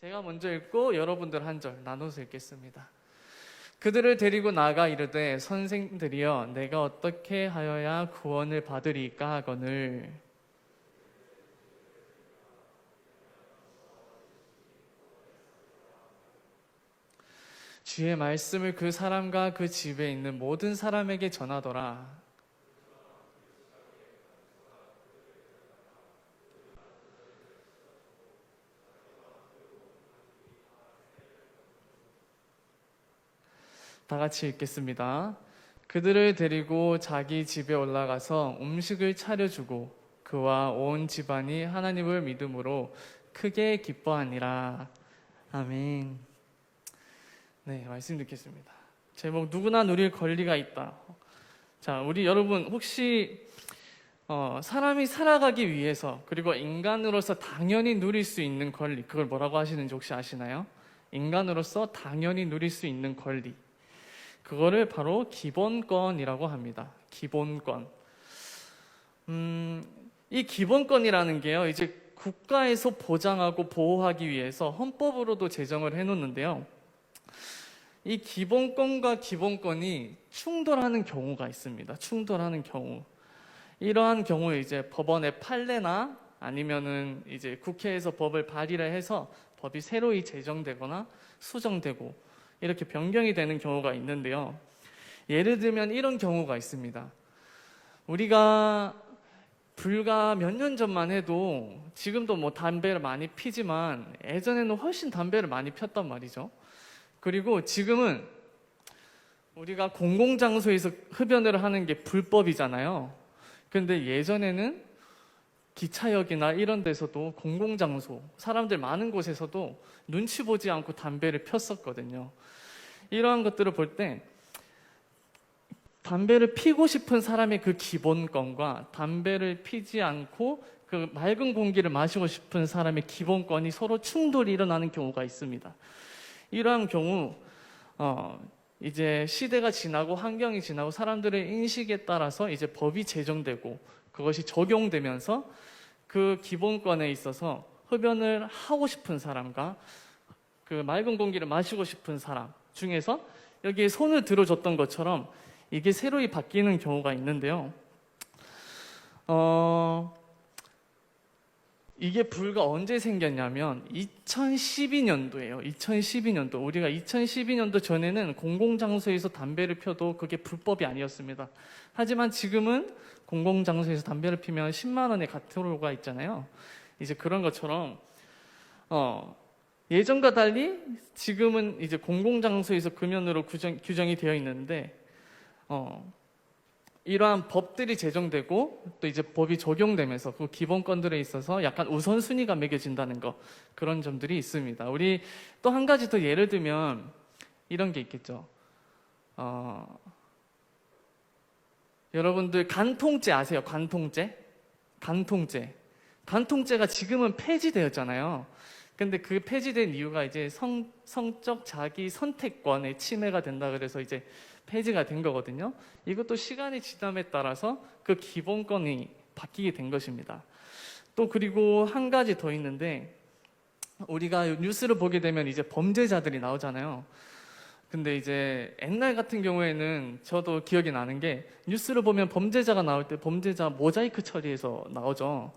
제가 먼저 읽고 여러분들 한 절 나눠서 읽겠습니다. 그들을 데리고 나가 이르되 선생들이여 내가 어떻게 하여야 구원을 받으리까 하거늘 주의 말씀을 그 사람과 그 집에 있는 모든 사람에게 전하더라. 다 같이 읽겠습니다. 그들을 데리고 자기 집에 올라가서 음식을 차려주고 그와 온 집안이 하나님을 믿음으로 크게 기뻐하니라. 아멘. 네, 말씀 듣겠습니다. 제목 누구나 누릴 권리가 있다. 자, 우리 여러분 혹시 사람이 살아가기 위해서 그리고 인간으로서 당연히 누릴 수 있는 권리, 그걸 뭐라고 하시는지 혹시 아시나요? 인간으로서 당연히 누릴 수 있는 권리, 그거를 바로 기본권이라고 합니다. 기본권. 이 기본권이라는 게요, 이제 국가에서 보장하고 보호하기 위해서 헌법으로도 제정을 해놓는데요. 이 기본권과 기본권이 충돌하는 경우가 있습니다. 충돌하는 경우. 이러한 경우에 이제 법원의 판례나 아니면은 이제 국회에서 법을 발의를 해서 법이 새로이 제정되거나 수정되고 이렇게 변경이 되는 경우가 있는데요. 예를 들면 이런 경우가 있습니다. 우리가 불과 몇 년 전만 해도 지금도 뭐 담배를 많이 피지만 예전에는 훨씬 담배를 많이 폈단 말이죠. 그리고 지금은 우리가 공공장소에서 흡연을 하는 게 불법이잖아요. 근데 예전에는 기차역이나 이런 데서도 공공장소, 사람들 많은 곳에서도 눈치 보지 않고 담배를 폈었거든요. 이러한 것들을 볼 때 담배를 피고 싶은 사람의 그 기본권과 담배를 피지 않고 그 맑은 공기를 마시고 싶은 사람의 기본권이 서로 충돌이 일어나는 경우가 있습니다. 이러한 경우 이제 시대가 지나고 환경이 지나고 사람들의 인식에 따라서 이제 법이 제정되고 그것이 적용되면서 그 기본권에 있어서 흡연을 하고 싶은 사람과 그 맑은 공기를 마시고 싶은 사람 중에서 여기에 손을 들어줬던 것처럼 이게 새로이 바뀌는 경우가 있는데요. 이게 불과 언제 생겼냐면 2012년도예요. 2012년도. 우리가 2012년도 전에는 공공장소에서 담배를 펴도 그게 불법이 아니었습니다. 하지만 지금은 공공장소에서 담배를 피면 10만 원의 과태료가 있잖아요. 이제 그런 것처럼 예전과 달리 지금은 이제 공공장소에서 금연으로 규정이 되어 있는데 이러한 법들이 제정되고 또 이제 법이 적용되면서 그 기본권들에 있어서 약간 우선순위가 매겨진다는 거, 그런 점들이 있습니다. 우리 또 한 가지 더 예를 들면 이런 게 있겠죠. 여러분들 간통죄 아세요? 간통죄가 지금은 폐지되었잖아요. 근데 그 폐지된 이유가 이제 성적 자기 선택권의 침해가 된다 그래서 이제 폐지가 된 거거든요. 이것도 시간이 지남에 따라서 그 기본권이 바뀌게 된 것입니다. 또 그리고 한 가지 더 있는데, 우리가 뉴스를 보게 되면 이제 범죄자들이 나오잖아요. 근데 이제 옛날 같은 경우에는 저도 기억이 나는 게, 뉴스를 보면 범죄자가 나올 때 범죄자 모자이크 처리해서 나오죠.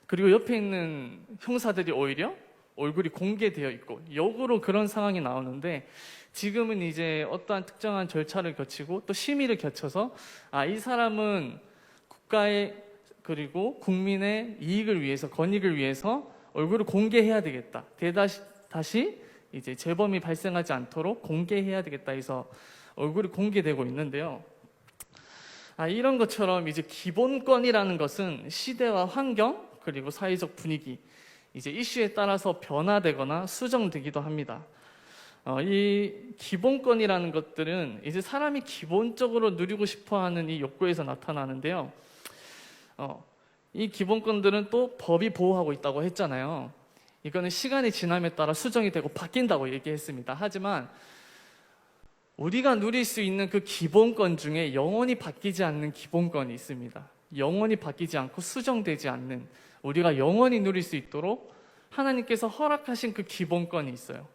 그리고 옆에 있는 형사들이 오히려 얼굴이 공개되어 있고 역으로 그런 상황이 나오는데, 지금은 이제 어떠한 특정한 절차를 거치고 또 심의를 거쳐서 이 사람은 국가의 그리고 국민의 이익을 위해서, 권익을 위해서 얼굴을 공개해야 되겠다. 다시 이제 재범이 발생하지 않도록 공개해야 되겠다 해서 얼굴이 공개되고 있는데요. 이런 것처럼 이제 기본권이라는 것은 시대와 환경 그리고 사회적 분위기, 이제 이슈에 따라서 변화되거나 수정되기도 합니다. 이 기본권이라는 것들은 이제 사람이 기본적으로 누리고 싶어하는 이 욕구에서 나타나는데요. 이 기본권들은 또 법이 보호하고 있다고 했잖아요. 이거는 시간이 지남에 따라 수정이 되고 바뀐다고 얘기했습니다. 하지만 우리가 누릴 수 있는 그 기본권 중에 영원히 바뀌지 않는 기본권이 있습니다. 영원히 바뀌지 않고 수정되지 않는, 우리가 영원히 누릴 수 있도록 하나님께서 허락하신 그 기본권이 있어요.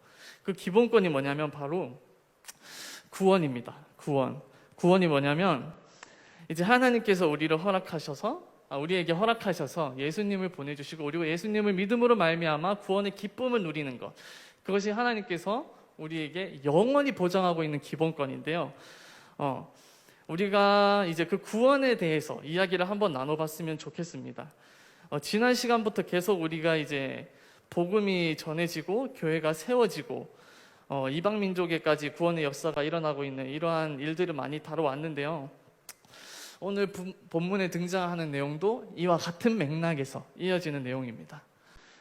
그 기본권이 뭐냐면 바로 구원입니다. 구원이 뭐냐면 이제 하나님께서 우리에게 허락하셔서 예수님을 보내주시고 그리고 예수님을 믿음으로 말미암아 구원의 기쁨을 누리는 것. 그것이 하나님께서 우리에게 영원히 보장하고 있는 기본권인데요. 우리가 이제 그 구원에 대해서 이야기를 한번 나눠봤으면 좋겠습니다. 지난 시간부터 계속 우리가 이제 복음이 전해지고 교회가 세워지고 이방 민족에까지 구원의 역사가 일어나고 있는 이러한 일들을 많이 다뤄왔는데요. 오늘 본문에 등장하는 내용도 이와 같은 맥락에서 이어지는 내용입니다.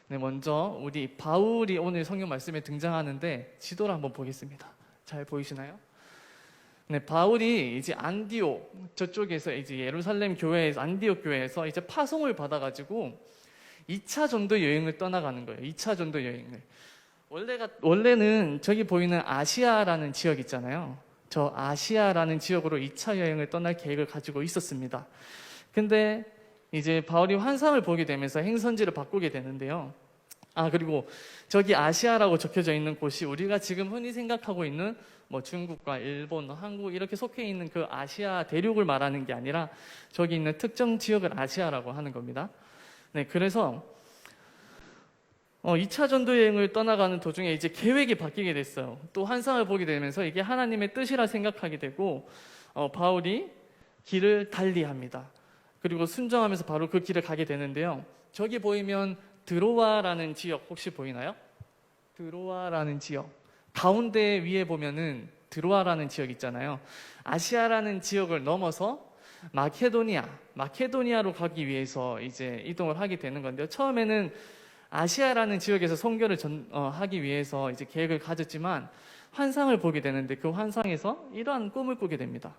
네, 먼저 우리 바울이 오늘 성경 말씀에 등장하는데 지도를 한번 보겠습니다. 잘 보이시나요? 네, 바울이 이제 안디옥 저쪽에서 이제 예루살렘 교회에서 안디옥 교회에서 이제 파송을 받아가지고 2차 전도 여행을 떠나가는 거예요. 2차 전도 여행을. 원래는 저기 보이는 아시아라는 지역 있잖아요. 저 아시아라는 지역으로 2차 여행을 떠날 계획을 가지고 있었습니다. 근데 이제 바울이 환상을 보게 되면서 행선지를 바꾸게 되는데요. 그리고 저기 아시아라고 적혀져 있는 곳이 우리가 지금 흔히 생각하고 있는 뭐 중국과 일본, 한국 이렇게 속해 있는 그 아시아 대륙을 말하는 게 아니라 저기 있는 특정 지역을 아시아라고 하는 겁니다. 네, 그래서 2차 전도 여행을 떠나가는 도중에 이제 계획이 바뀌게 됐어요. 또 환상을 보게 되면서 이게 하나님의 뜻이라 생각하게 되고 바울이 길을 달리합니다. 그리고 순종하면서 바로 그 길을 가게 되는데요. 저기 보이면 드로아라는 지역 혹시 보이나요? 드로아라는 지역. 가운데 위에 보면은 드로아라는 지역 있잖아요. 아시아라는 지역을 넘어서 마케도니아로 가기 위해서 이제 이동을 하게 되는 건데요. 처음에는 아시아라는 지역에서 선교를 하기 위해서 이제 계획을 가졌지만 환상을 보게 되는데 그 환상에서 이러한 꿈을 꾸게 됩니다.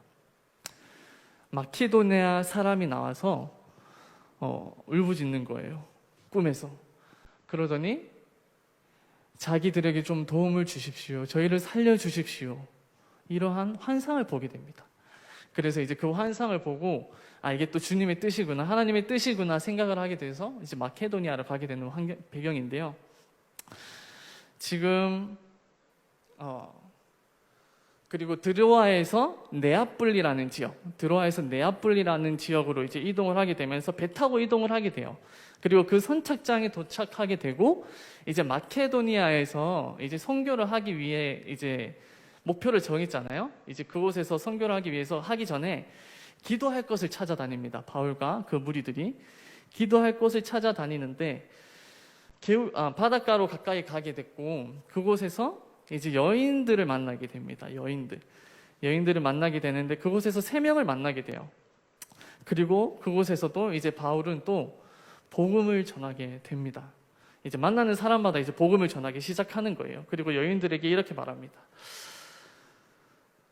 마케도니아 사람이 나와서 울부짖는 거예요. 꿈에서. 그러더니 자기들에게 좀 도움을 주십시오. 저희를 살려주십시오. 이러한 환상을 보게 됩니다. 그래서 이제 그 환상을 보고 이게 또 주님의 뜻이구나, 하나님의 뜻이구나 생각을 하게 돼서 이제 마케도니아로 가게 되는 배경인데요. 지금 그리고 드로아에서 네아뿔리라는 지역으로 이제 이동을 하게 되면서 배 타고 이동을 하게 돼요. 그리고 그 선착장에 도착하게 되고 이제 마케도니아에서 이제 선교를 하기 위해 이제 목표를 정했잖아요. 이제 그곳에서 선교를 하기 위해서 하기 전에 기도할 것을 찾아다닙니다. 바울과 그 무리들이 기도할 곳을 찾아다니는데 바닷가로 가까이 가게 됐고 그곳에서 이제 여인들을 만나게 됩니다. 여인들을 만나게 되는데 그곳에서 3명을 만나게 돼요. 그리고 그곳에서도 이제 바울은 또 복음을 전하게 됩니다. 이제 만나는 사람마다 이제 복음을 전하기 시작하는 거예요. 그리고 여인들에게 이렇게 말합니다.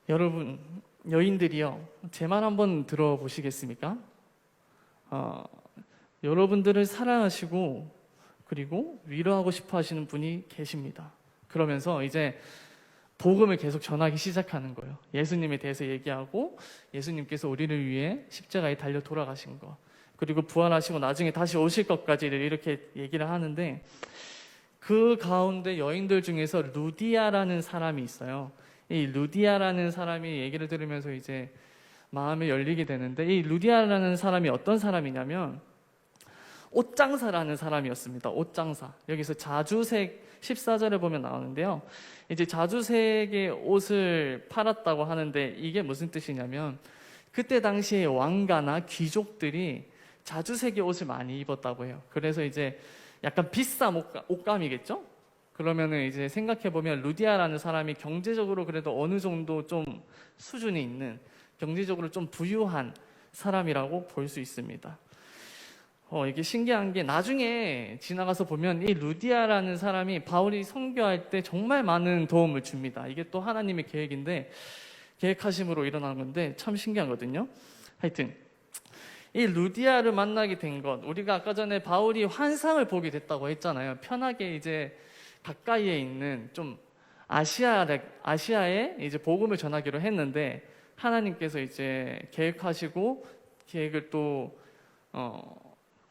여러분, 여인들이요, 제 말 한번 들어보시겠습니까? 여러분들을 사랑하시고 그리고 위로하고 싶어 하시는 분이 계십니다. 그러면서 이제 복음을 계속 전하기 시작하는 거예요. 예수님에 대해서 얘기하고 예수님께서 우리를 위해 십자가에 달려 돌아가신 것, 그리고 부활하시고 나중에 다시 오실 것까지를 이렇게 얘기를 하는데 그 가운데 여인들 중에서 루디아라는 사람이 있어요. 이 루디아라는 사람이 얘기를 들으면서 이제 마음이 열리게 되는데 이 루디아라는 사람이 어떤 사람이냐면 옷장사라는 사람이었습니다. 옷장사. 여기서 자주색 14절에 보면 나오는데요. 이제 자주색의 옷을 팔았다고 하는데 이게 무슨 뜻이냐면 그때 당시에 왕가나 귀족들이 자주색의 옷을 많이 입었다고 해요. 그래서 이제 약간 비싼 옷감이겠죠? 그러면은 이제 생각해보면 루디아라는 사람이 경제적으로 그래도 어느 정도 좀 수준이 있는, 경제적으로 좀 부유한 사람이라고 볼 수 있습니다. 이게 신기한 게 나중에 지나가서 보면 이 루디아라는 사람이 바울이 선교할 때 정말 많은 도움을 줍니다. 이게 또 하나님의 계획하심으로 일어난 건데 참 신기하거든요. 하여튼 이 루디아를 만나게 된 것, 우리가 아까 전에 바울이 환상을 보게 됐다고 했잖아요. 편하게 이제 가까이에 있는 좀 아시아에 이제 복음을 전하기로 했는데 하나님께서 이제 계획하시고 계획을 또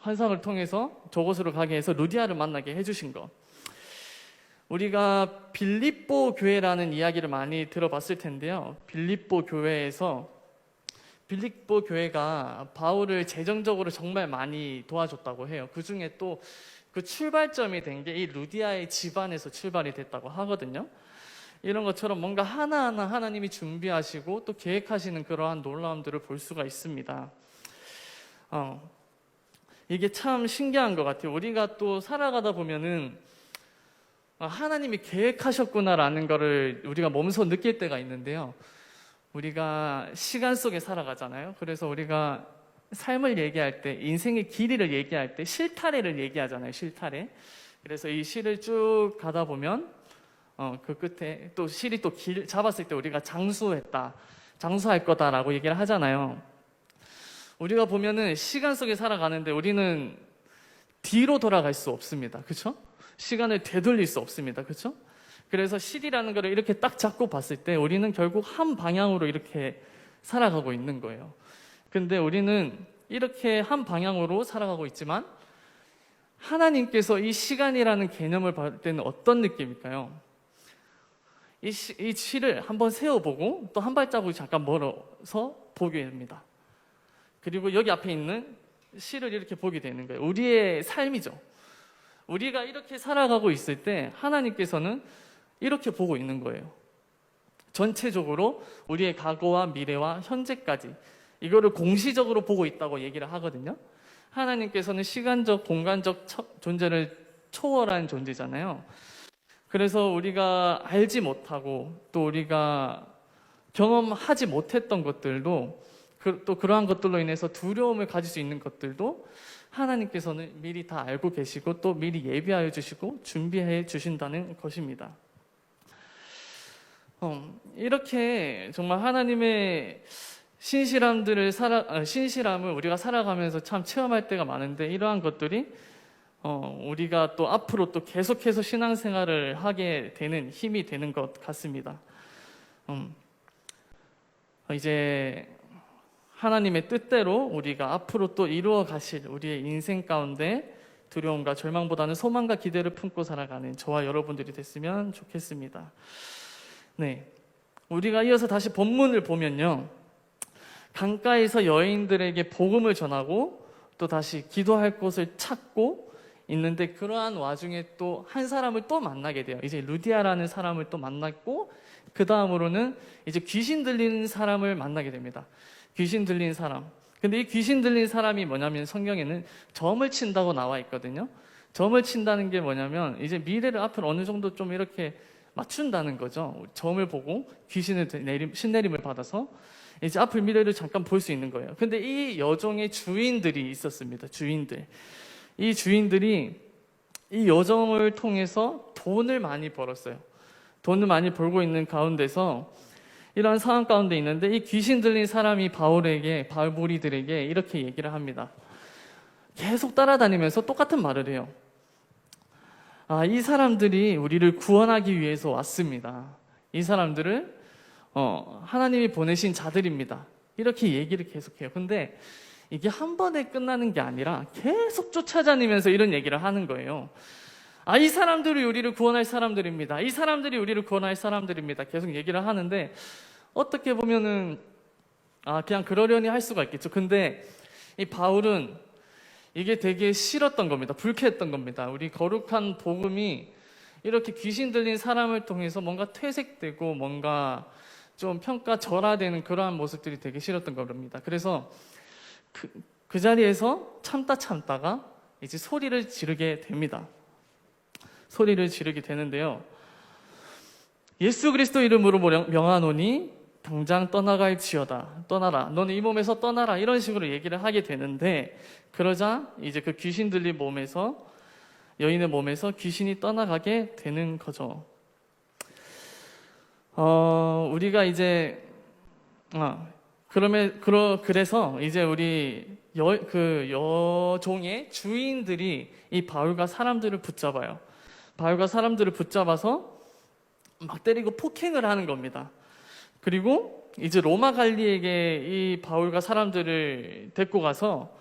환상을 통해서 저곳으로 가게 해서 루디아를 만나게 해주신 것. 우리가 빌립보 교회라는 이야기를 많이 들어봤을 텐데요. 빌립보 교회가 바울을 재정적으로 정말 많이 도와줬다고 해요. 그 중에 또 그 출발점이 된 게 이 루디아의 집안에서 출발이 됐다고 하거든요. 이런 것처럼 뭔가 하나하나 하나님이 준비하시고 또 계획하시는 그러한 놀라움들을 볼 수가 있습니다. 이게 참 신기한 것 같아요. 우리가 또 살아가다 보면은 하나님이 계획하셨구나라는 거를 우리가 몸소 느낄 때가 있는데요. 우리가 시간 속에 살아가잖아요. 그래서 우리가 삶을 얘기할 때, 인생의 길이를 얘기할 때 실타래를 얘기하잖아요. 실타래. 그래서 이 실을 쭉 가다 보면 그 끝에 또 실이 또 길 잡았을 때 우리가 장수할 거다라고 얘기를 하잖아요. 우리가 보면은 시간 속에 살아가는데 우리는 뒤로 돌아갈 수 없습니다. 그렇죠? 시간을 되돌릴 수 없습니다. 그렇죠? 그래서 실이라는 거를 이렇게 딱 잡고 봤을 때 우리는 결국 한 방향으로 이렇게 살아가고 있는 거예요. 근데 우리는 이렇게 한 방향으로 살아가고 있지만 하나님께서 이 시간이라는 개념을 받을 때는 어떤 느낌일까요? 이 실을 한번 세워보고 또 한 발자국 잠깐 멀어서 보게 됩니다. 그리고 여기 앞에 있는 실을 이렇게 보게 되는 거예요. 우리의 삶이죠. 우리가 이렇게 살아가고 있을 때 하나님께서는 이렇게 보고 있는 거예요. 전체적으로 우리의 과거와 미래와 현재까지 이거를 공시적으로 보고 있다고 얘기를 하거든요. 하나님께서는 시간적, 공간적 존재를 초월한 존재잖아요. 그래서 우리가 알지 못하고 또 우리가 경험하지 못했던 것들도 또 그러한 것들로 인해서 두려움을 가질 수 있는 것들도 하나님께서는 미리 다 알고 계시고 또 미리 예비하여 주시고 준비해 주신다는 것입니다. 이렇게 정말 하나님의 신실함을 우리가 살아가면서 참 체험할 때가 많은데 이러한 것들이 우리가 또 앞으로 또 계속해서 신앙생활을 하게 되는 힘이 되는 것 같습니다. 이제 하나님의 뜻대로 우리가 앞으로 또 이루어 가실 우리의 인생 가운데 두려움과 절망보다는 소망과 기대를 품고 살아가는 저와 여러분들이 됐으면 좋겠습니다. 네, 우리가 이어서 다시 본문을 보면요, 강가에서 여인들에게 복음을 전하고 또 다시 기도할 곳을 찾고 있는데 그러한 와중에 또 한 사람을 또 만나게 돼요. 이제 루디아라는 사람을 또 만났고 그 다음으로는 이제 귀신 들린 사람을 만나게 됩니다. 귀신 들린 사람. 근데 이 귀신 들린 사람이 뭐냐면 성경에는 점을 친다고 나와 있거든요. 점을 친다는 게 뭐냐면 이제 미래를 앞으로 어느 정도 좀 이렇게 맞춘다는 거죠. 점을 보고 귀신을 신내림을 받아서 이제 앞을 미래를 잠깐 볼 수 있는 거예요. 근데 이 여종의 주인들이 있었습니다. 이 주인들이 이 여종을 통해서 돈을 많이 벌었어요. 돈을 많이 벌고 있는 가운데서 이러한 상황 가운데 있는데 이 귀신 들린 사람이 바울 무리들에게 이렇게 얘기를 합니다. 계속 따라다니면서 똑같은 말을 해요. 이 사람들이 우리를 구원하기 위해서 왔습니다. 이 사람들을 하나님이 보내신 자들입니다. 이렇게 얘기를 계속해요. 근데 이게 한 번에 끝나는 게 아니라 계속 쫓아다니면서 이런 얘기를 하는 거예요. 이 사람들이 우리를 구원할 사람들입니다. 이 사람들이 우리를 구원할 사람들입니다. 계속 얘기를 하는데 어떻게 보면은 그냥 그러려니 할 수가 있겠죠. 근데 이 바울은 이게 되게 싫었던 겁니다. 불쾌했던 겁니다. 우리 거룩한 복음이 이렇게 귀신 들린 사람을 통해서 뭔가 퇴색되고 뭔가 좀 평가절하되는 그러한 모습들이 되게 싫었던 겁니다. 그래서 그 자리에서 참다가 이제 소리를 지르게 됩니다. 소리를 지르게 되는데요. 예수 그리스도 이름으로 명하노니 당장 떠나갈지어다. 떠나라. 너는 이 몸에서 떠나라. 이런 식으로 얘기를 하게 되는데 그러자 이제 그 귀신 들린 여인의 몸에서 귀신이 떠나가게 되는 거죠. 우리가 이제 그래서 이제 우리 여종의 주인들이 이 바울과 사람들을 붙잡아요. 바울과 사람들을 붙잡아서 막 때리고 폭행을 하는 겁니다. 그리고 이제 로마 관리에게 이 바울과 사람들을 데리고 가서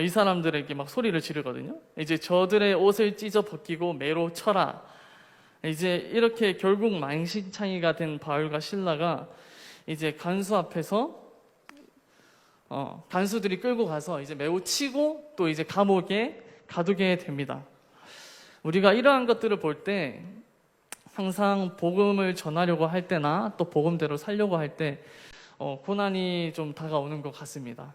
이 사람들에게 막 소리를 지르거든요. 이제 저들의 옷을 찢어 벗기고 매로 쳐라. 이제 이렇게 결국 만신창이가 된 바울과 실라가 이제 간수 앞에서 간수들이 끌고 가서 이제 매우 치고 또 이제 감옥에 가두게 됩니다. 우리가 이러한 것들을 볼 때 항상 복음을 전하려고 할 때나 또 복음대로 살려고 할 때 고난이 좀 다가오는 것 같습니다.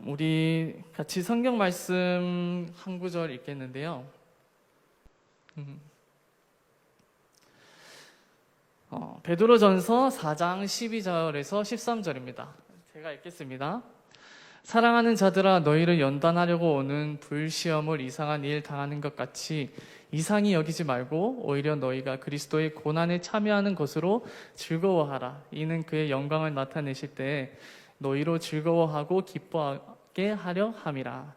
우리 같이 성경 말씀 한 구절 읽겠는데요. 베드로전서 4장 12절에서 13절입니다. 제가 읽겠습니다. 사랑하는 자들아, 너희를 연단하려고 오는 불시험을 이상한 일 당하는 것 같이 이상히 여기지 말고 오히려 너희가 그리스도의 고난에 참여하는 것으로 즐거워하라. 이는 그의 영광을 나타내실 때에 너희로 즐거워하고 기뻐하게 하려 함이라.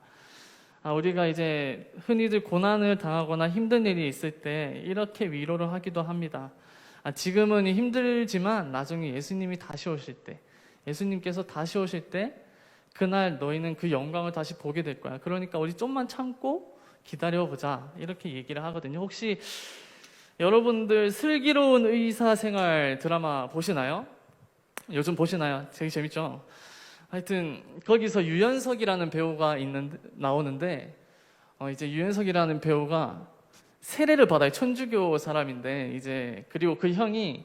우리가 이제 흔히들 고난을 당하거나 힘든 일이 있을 때 이렇게 위로를 하기도 합니다. 지금은 힘들지만 나중에 예수님이 다시 오실 때, 예수님께서 다시 오실 때 그날 너희는 그 영광을 다시 보게 될 거야. 그러니까 우리 좀만 참고 기다려보자, 이렇게 얘기를 하거든요. 혹시 여러분들 슬기로운 의사생활 드라마 보시나요? 요즘 보시나요? 되게 재밌죠? 하여튼 거기서 유연석이라는 배우가 나오는데 이제 유연석이라는 배우가 세례를 받아요. 천주교 사람인데 이제 그리고 그 형이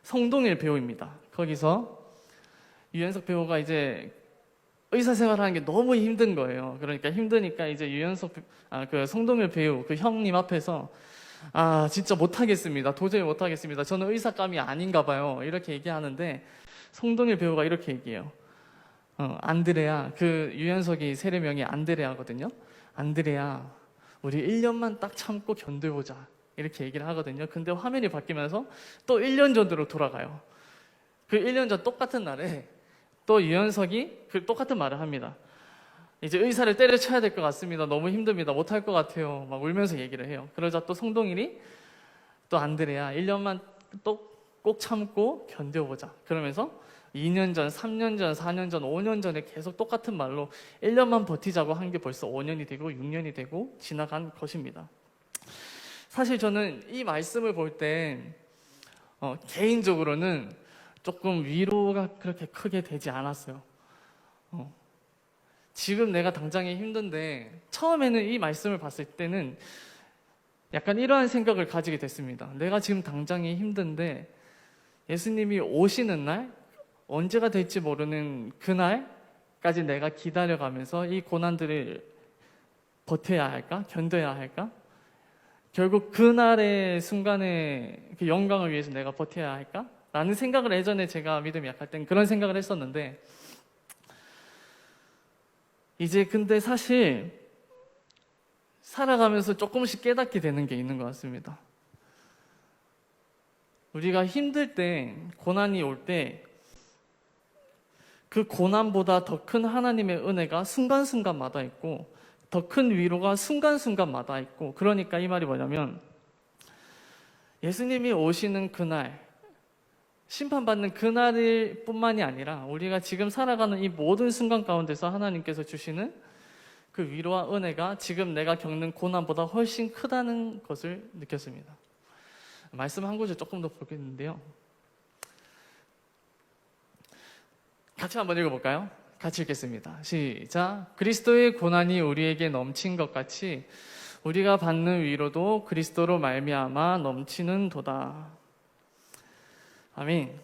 성동일 배우입니다. 거기서 유연석 배우가 이제 의사생활하는 게 너무 힘든 거예요. 그러니까 힘드니까 이제 그 성동일 배우 그 형님 앞에서 진짜 못하겠습니다. 도저히 못하겠습니다. 저는 의사감이 아닌가 봐요. 이렇게 얘기하는데 성동일 배우가 이렇게 얘기해요. 안드레아, 그 유연석이 세례명이 안드레아거든요. 안드레아, 우리 1년만 딱 참고 견뎌보자, 이렇게 얘기를 하거든요. 근데 화면이 바뀌면서 또 1년 전으로 돌아가요. 그 1년 전 똑같은 날에 또 유연석이 그 똑같은 말을 합니다. 이제 의사를 때려쳐야 될 것 같습니다. 너무 힘듭니다. 못할 것 같아요. 막 울면서 얘기를 해요. 그러자 또 성동일이 또 안드레아, 1년만 또 꼭 참고 견뎌보자. 그러면서 2년 전, 3년 전, 4년 전, 5년 전에 계속 똑같은 말로 1년만 버티자고 한 게 벌써 5년이 되고 6년이 되고 지나간 것입니다. 사실 저는 이 말씀을 볼 때 개인적으로는 조금 위로가 그렇게 크게 되지 않았어요. 지금 내가 당장에 힘든데 처음에는 이 말씀을 봤을 때는 약간 이러한 생각을 가지게 됐습니다. 내가 지금 당장에 힘든데 예수님이 오시는 날, 언제가 될지 모르는 그날까지 내가 기다려가면서 이 고난들을 버텨야 할까? 견뎌야 할까? 결국 그날의 순간의 그 영광을 위해서 내가 버텨야 할까? 라는 생각을 예전에 제가 믿음이 약할 땐 그런 생각을 했었는데 이제 근데 사실 살아가면서 조금씩 깨닫게 되는 게 있는 것 같습니다. 우리가 힘들 때, 고난이 올 때 그 고난보다 더 큰 하나님의 은혜가 순간순간마다 있고 더 큰 위로가 순간순간마다 있고, 그러니까 이 말이 뭐냐면 예수님이 오시는 그날, 심판받는 그날일 뿐만이 아니라 우리가 지금 살아가는 이 모든 순간 가운데서 하나님께서 주시는 그 위로와 은혜가 지금 내가 겪는 고난보다 훨씬 크다는 것을 느꼈습니다. 말씀 한 구절 조금 더 보겠는데요. 같이 한번 읽어볼까요? 같이 읽겠습니다. 시작. 그리스도의 고난이 우리에게 넘친 것 같이 우리가 받는 위로도 그리스도로 말미암아 넘치는 도다. 아멘.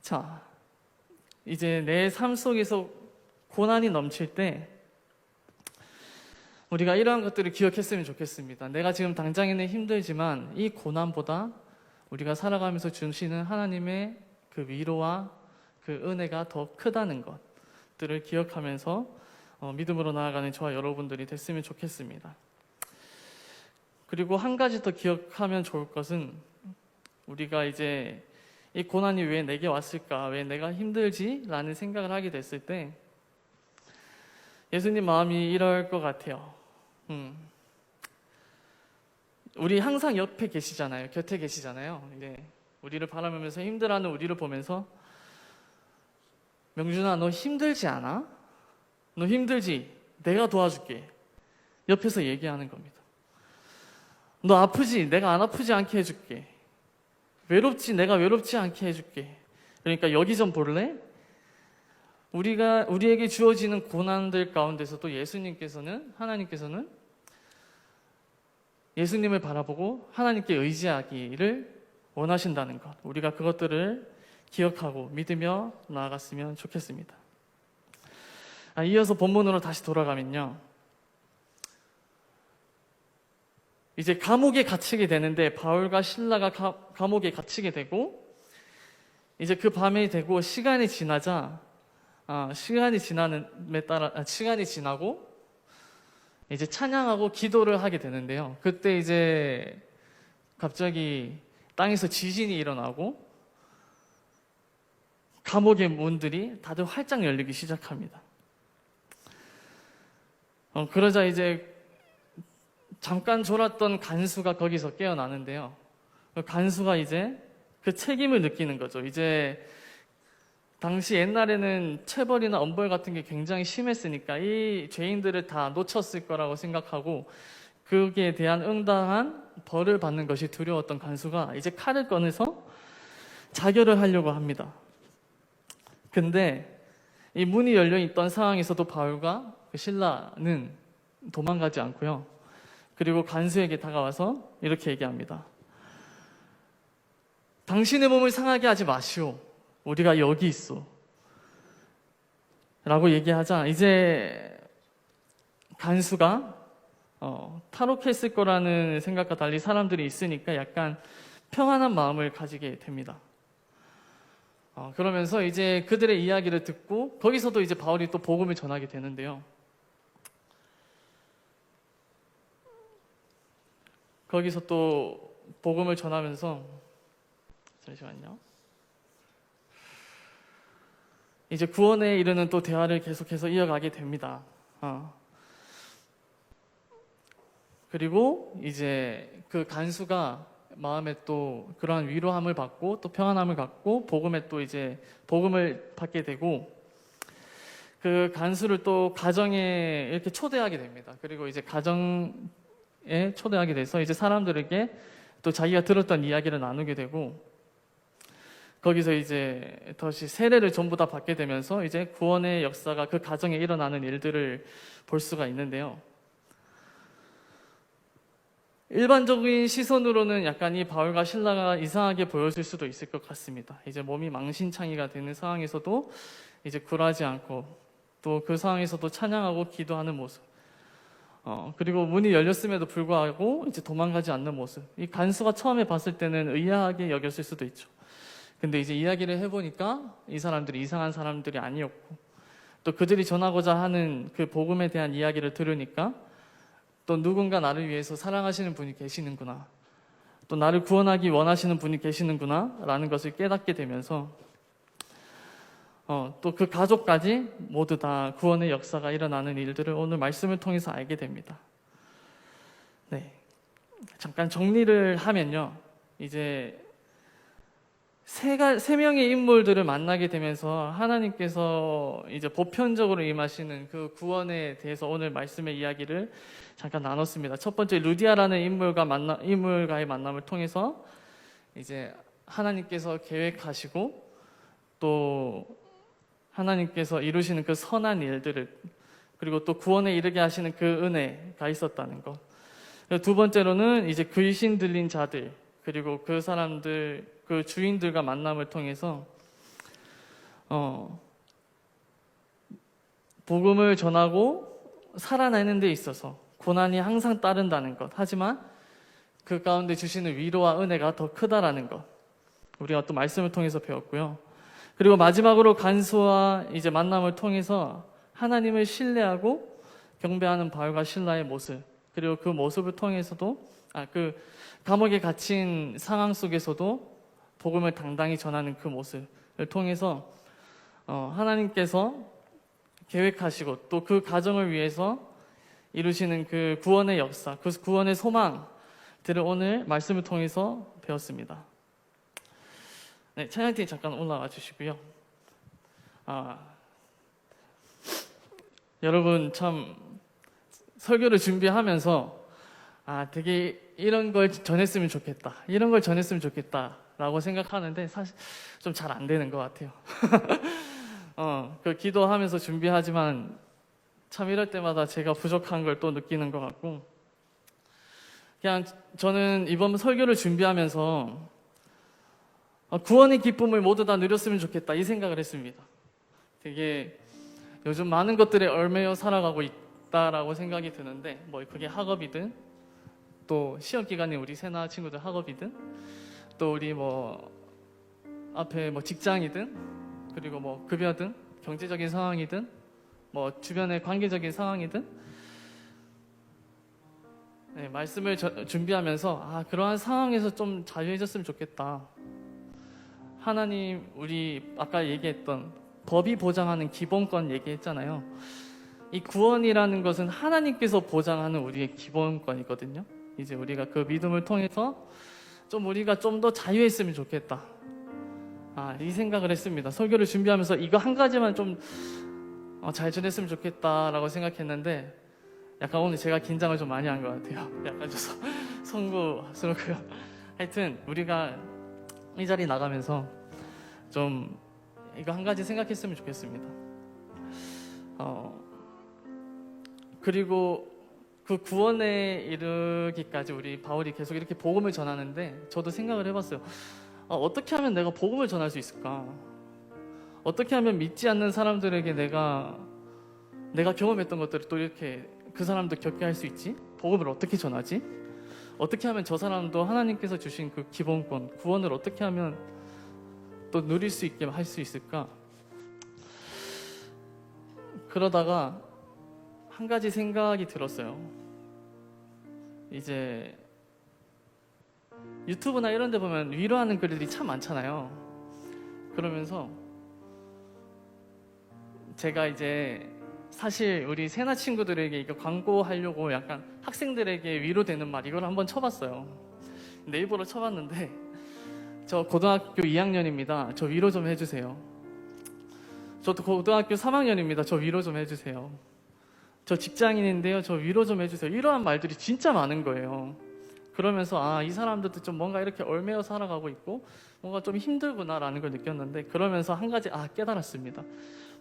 자, 이제 내 삶 속에서 고난이 넘칠 때 우리가 이러한 것들을 기억했으면 좋겠습니다. 내가 지금 당장에는 힘들지만 이 고난보다 우리가 살아가면서 주시는 하나님의 그 위로와 그 은혜가 더 크다는 것들을 기억하면서 믿음으로 나아가는 저와 여러분들이 됐으면 좋겠습니다. 그리고 한 가지 더 기억하면 좋을 것은 우리가 이제 이 고난이 왜 내게 왔을까? 왜 내가 힘들지? 라는 생각을 하게 됐을 때 예수님 마음이 이럴 것 같아요. 우리 항상 옆에 계시잖아요. 곁에 계시잖아요. 우리를 바라보면서 힘들어하는 우리를 보면서 명준아, 너 힘들지 않아? 너 힘들지? 내가 도와줄게. 옆에서 얘기하는 겁니다. 너 아프지? 내가 안 아프지 않게 해줄게. 외롭지? 내가 외롭지 않게 해줄게. 그러니까 여기 좀 볼래? 우리에게 주어지는 고난들 가운데서도 하나님께서는 예수님을 바라보고 하나님께 의지하기를 원하신다는 것. 우리가 그것들을 기억하고 믿으며 나아갔으면 좋겠습니다. 이어서 본문으로 다시 돌아가면요. 이제 감옥에 갇히게 되는데 바울과 신라가 감옥에 갇히게 되고 이제 그 밤이 되고 시간이 지나고 이제 찬양하고 기도를 하게 되는데요. 그때 이제 갑자기 땅에서 지진이 일어나고 감옥의 문들이 다들 활짝 열리기 시작합니다. 그러자 이제 잠깐 졸았던 간수가 거기서 깨어나는데요. 간수가 이제 그 책임을 느끼는 거죠. 이제 당시 옛날에는 체벌이나 엄벌 같은 게 굉장히 심했으니까 이 죄인들을 다 놓쳤을 거라고 생각하고 거기에 대한 응당한 벌을 받는 것이 두려웠던 간수가 이제 칼을 꺼내서 자결을 하려고 합니다. 근데 이 문이 열려 있던 상황에서도 바울과 신라는 도망가지 않고요. 그리고 간수에게 다가와서 이렇게 얘기합니다. 당신의 몸을 상하게 하지 마시오. 우리가 여기 있어. 라고 얘기하자 이제 간수가 탈옥했을 거라는 생각과 달리 사람들이 있으니까 약간 평안한 마음을 가지게 됩니다. 그러면서 이제 그들의 이야기를 듣고 거기서도 이제 바울이 또 복음을 전하게 되는데요. 거기서 또 복음을 전하면서 잠시만요. 이제 구원에 이르는 또 대화를 계속해서 이어가게 됩니다. 그리고 이제 그 간수가 마음에 또 그러한 위로함을 받고 또 평안함을 갖고 복음을 받게 되고 그 간수를 또 가정에 이렇게 초대하게 됩니다. 그리고 이제 가정에 초대하게 돼서 이제 사람들에게 또 자기가 들었던 이야기를 나누게 되고 거기서 이제 다시 세례를 전부 다 받게 되면서 이제 구원의 역사가 그 가정에 일어나는 일들을 볼 수가 있는데요. 일반적인 시선으로는 약간 이 바울과 신라가 이상하게 보였을 수도 있을 것 같습니다. 이제 몸이 망신창이가 되는 상황에서도 이제 굴하지 않고 또 그 상황에서도 찬양하고 기도하는 모습. 그리고 문이 열렸음에도 불구하고 이제 도망가지 않는 모습. 이 간수가 처음에 봤을 때는 의아하게 여겼을 수도 있죠. 근데 이제 이야기를 해보니까 이 사람들이 이상한 사람들이 아니었고 또 그들이 전하고자 하는 그 복음에 대한 이야기를 들으니까 또 누군가 나를 위해서 사랑하시는 분이 계시는구나, 또 나를 구원하기 원하시는 분이 계시는구나 라는 것을 깨닫게 되면서 또 그 가족까지 모두 다 구원의 역사가 일어나는 일들을 오늘 말씀을 통해서 알게 됩니다. 네, 잠깐 정리를 하면요, 이제 세 명의 인물들을 만나게 되면서 하나님께서 이제 보편적으로 임하시는 그 구원에 대해서 오늘 말씀의 이야기를 잠깐 나눴습니다. 첫 번째 루디아라는 인물과의 만남을 통해서 이제 하나님께서 계획하시고 또 하나님께서 이루시는 그 선한 일들을, 그리고 또 구원에 이르게 하시는 그 은혜가 있었다는 것. 두 번째로는 이제 귀신 들린 자들, 그리고 그 사람들, 그 주인들과 만남을 통해서 복음을 전하고 살아내는 데 있어서 고난이 항상 따른다는 것, 하지만 그 가운데 주시는 위로와 은혜가 더 크다라는 것, 우리가 또 말씀을 통해서 배웠고요. 그리고 마지막으로 간수와 이제 만남을 통해서 하나님을 신뢰하고 경배하는 바울과 신라의 모습, 그리고 그 모습을 통해서도 그 감옥에 갇힌 상황 속에서도 복음을 당당히 전하는 그 모습을 통해서 하나님께서 계획하시고 또 그 가정을 위해서 이루시는 그 구원의 역사, 그 구원의 소망들을 오늘 말씀을 통해서 배웠습니다. 네, 찬양팀 잠깐 올라와 주시고요. 아, 여러분 참 설교를 준비하면서 되게 이런 걸 전했으면 좋겠다, 이런 걸 전했으면 좋겠다라고 생각하는데 사실 좀 잘 안 되는 것 같아요. 그 기도하면서 준비하지만 참 이럴 때마다 제가 부족한 걸 또 느끼는 것 같고, 그냥 저는 이번 설교를 준비하면서 구원의 기쁨을 모두 다 누렸으면 좋겠다 이 생각을 했습니다. 되게 요즘 많은 것들에 얽매여 살아가고 있다라고 생각이 드는데, 뭐 그게 학업이든 또 시험 기간에 우리 세나 친구들 학업이든 또 우리 뭐 앞에 뭐 직장이든 그리고 뭐 급여든 경제적인 상황이든 뭐 주변의 관계적인 상황이든, 네, 말씀을 준비하면서 그러한 상황에서 좀 자유해졌으면 좋겠다. 하나님, 우리 아까 얘기했던 법이 보장하는 기본권 얘기했잖아요. 이 구원이라는 것은 하나님께서 보장하는 우리의 기본권이거든요. 이제 우리가 그 믿음을 통해서 우리가 좀 더 자유했으면 좋겠다. 이 생각을 했습니다. 설교를 준비하면서 이거 한 가지만 좀 잘 지냈으면 좋겠다라고 생각했는데, 약간 오늘 제가 긴장을 좀 많이 한 것 같아요. 약간 좀 송구스럽고요. 하여튼 우리가 이 자리 나가면서 좀 이거 한 가지 생각했으면 좋겠습니다. 그리고 그 구원에 이르기까지 우리 바울이 계속 이렇게 복음을 전하는데, 저도 생각을 해봤어요. 어떻게 하면 내가 복음을 전할 수 있을까? 어떻게 하면 믿지 않는 사람들에게 내가 경험했던 것들을 또 이렇게 그 사람도 겪게 할 수 있지? 복음을 어떻게 전하지? 어떻게 하면 저 사람도 하나님께서 주신 그 기본권, 구원을 어떻게 하면 또 누릴 수 있게 할 수 있을까? 그러다가 한 가지 생각이 들었어요. 이제 유튜브나 이런 데 보면 위로하는 글들이 참 많잖아요. 그러면서 제가 이제 사실 우리 세나 친구들에게 이거 광고하려고 약간 학생들에게 위로되는 말, 이걸 한번 쳐봤어요. 네이버로 쳐봤는데, 저 고등학교 2학년입니다. 저 위로 좀 해주세요. 저도 고등학교 3학년입니다. 저 위로 좀 해주세요. 저 직장인인데요. 저 위로 좀 해주세요. 이러한 말들이 진짜 많은 거예요. 그러면서 이 사람들도 좀 뭔가 이렇게 얽매여 살아가고 있고 뭔가 좀 힘들구나라는 걸 느꼈는데, 그러면서 한 가지 깨달았습니다.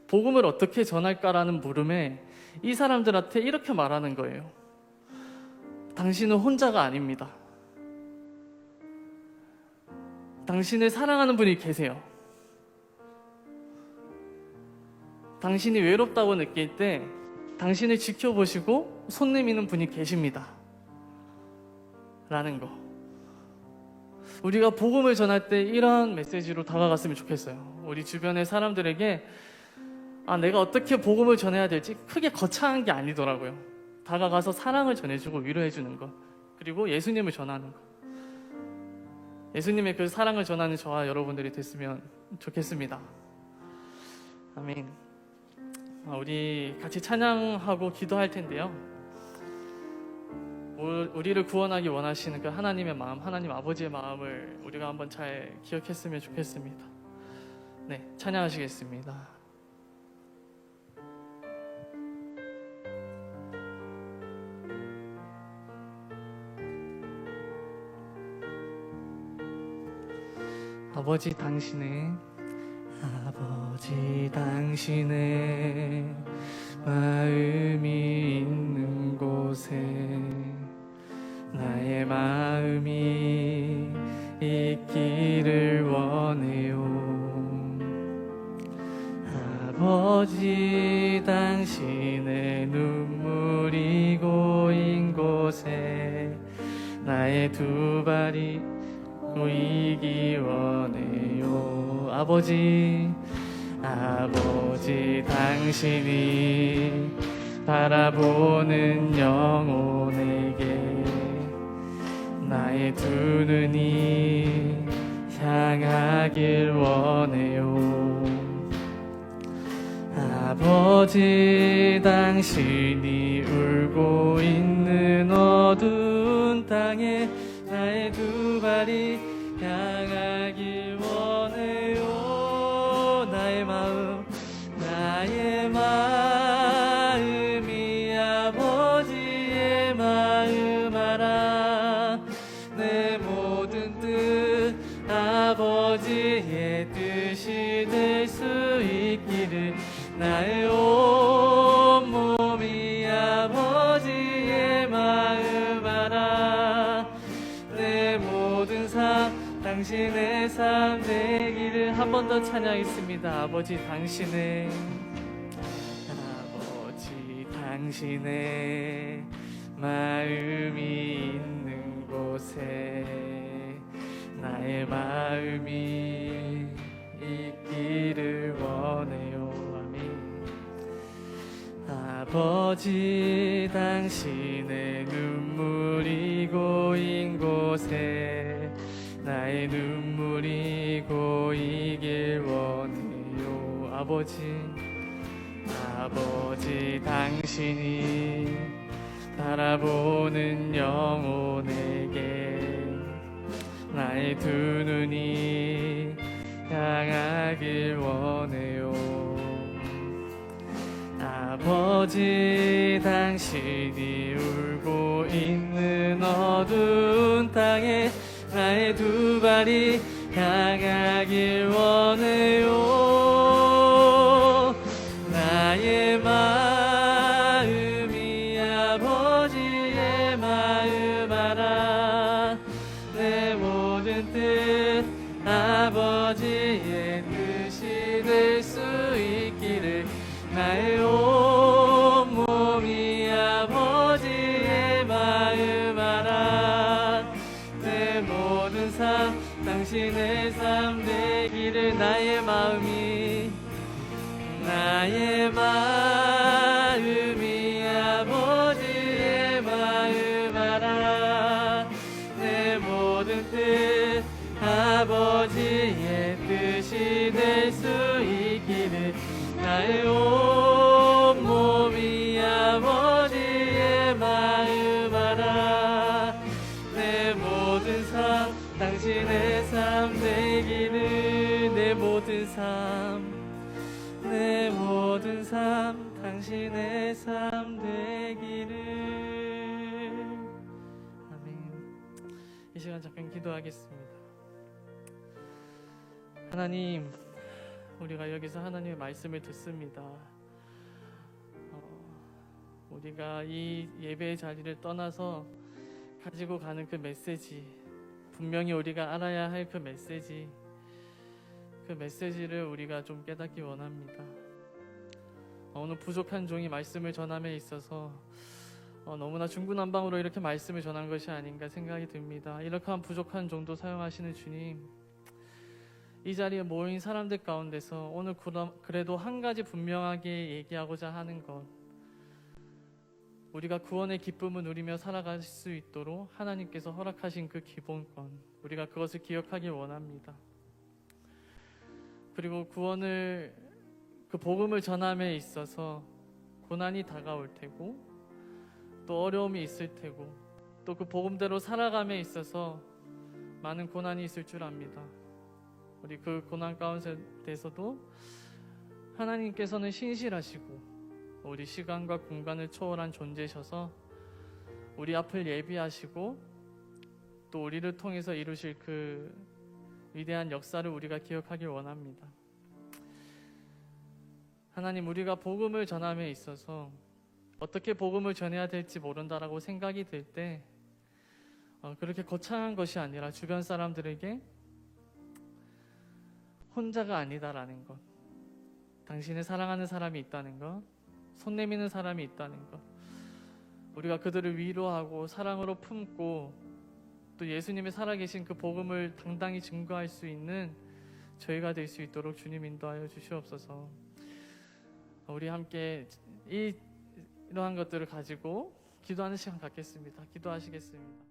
복음을 어떻게 전할까라는 물음에 이 사람들한테 이렇게 말하는 거예요. 당신은 혼자가 아닙니다. 당신을 사랑하는 분이 계세요. 당신이 외롭다고 느낄 때 당신을 지켜보시고 손 내미는 분이 계십니다. 라는 거. 우리가 복음을 전할 때 이런 메시지로 다가갔으면 좋겠어요. 우리 주변의 사람들에게 내가 어떻게 복음을 전해야 될지 크게 거창한 게 아니더라고요. 다가가서 사랑을 전해주고 위로해주는 것, 그리고 예수님을 전하는 것. 예수님의 그 사랑을 전하는 저와 여러분들이 됐으면 좋겠습니다. 아멘. 우리 같이 찬양하고 기도할 텐데요. 우리를 구원하기 원하시는 그 하나님의 마음, 하나님 아버지의 마음을 우리가 한번 잘 기억했으면 좋겠습니다. 네, 찬양하시겠습니다. 아버지 당신의 마음이 있는 곳에 나의 마음이 있기를 원해요. 아버지 당신의 눈물이 고인 곳에 나의 두 발이 고이기 원해요. 아버지 당신이 바라보는 영혼에게 나의 두 눈이 향하길 원해요. 아버지 당신이 울고 있는 어두운 땅에 나의 두 발이 향하길 원해요. 당신의 삶 되기를. 한 번 더 찬양했습니다. 아버지 당신의 마음이 있는 곳에 나의 마음이 있기를 원해요. 아멘. 아버지 당신의 눈물이 고인 곳에 나의 눈물이 고이길 원해요. 아버지 당신이 바라보는 영혼에게 나의 두 눈이 향하길 원해요. 아버지 당신이 울고 있는 어두운 땅에 나의 두 발이 향하길 원해요. 나의 마음이 아버지의 마음 알아. 내 모든 뜻 아버지의 뜻이 될 수 있기를. 나의 온몸이 아버지의 마음 알아. 내 모든 삶 당신의 삶 되기를. 나의 마음이 아버지의 마음 알아. 내 모든 뜻 아버지의 뜻이 될 수 있기를. 나의 온몸이 아버지의 마음 알아. 내 모든 삶 당신의 삶 되기를. 내 모든 삶 당신의 삶 되기를. 아멘. 이 시간 잠깐 기도하겠습니다. 하나님, 우리가 여기서 하나님의 말씀을 듣습니다. 우리가 이 예배의 자리를 떠나서 가지고 가는 그 메시지, 분명히 우리가 알아야 할 그 메시지를 우리가 좀 깨닫기 원합니다. 오늘 부족한 종이 말씀을 전함에 있어서 너무나 중구난방으로 이렇게 말씀을 전한 것이 아닌가 생각이 듭니다. 이렇게 한 부족한 종도 사용하시는 주님, 이 자리에 모인 사람들 가운데서 오늘 그래도 한 가지 분명하게 얘기하고자 하는 것, 우리가 구원의 기쁨을 누리며 살아갈 수 있도록 하나님께서 허락하신 그 기본권, 우리가 그것을 기억하길 원합니다. 그리고 그 복음을 전함에 있어서 고난이 다가올 테고 또 어려움이 있을 테고 또 그 복음대로 살아감에 있어서 많은 고난이 있을 줄 압니다. 우리 그 고난 가운데서도 하나님께서는 신실하시고 우리 시간과 공간을 초월한 존재셔서 우리 앞을 예비하시고 또 우리를 통해서 이루실 그 위대한 역사를 우리가 기억하길 원합니다. 하나님, 우리가 복음을 전함에 있어서 어떻게 복음을 전해야 될지 모른다라고 생각이 들 때 그렇게 거창한 것이 아니라 주변 사람들에게 혼자가 아니다라는 것, 당신을 사랑하는 사람이 있다는 것, 손 내미는 사람이 있다는 것, 우리가 그들을 위로하고 사랑으로 품고 또 예수님이 살아계신 그 복음을 당당히 증거할 수 있는 저희가 될 수 있도록 주님 인도하여 주시옵소서. 우리 함께 이러한 것들을 가지고 기도하는 시간 갖겠습니다. 기도하시겠습니다.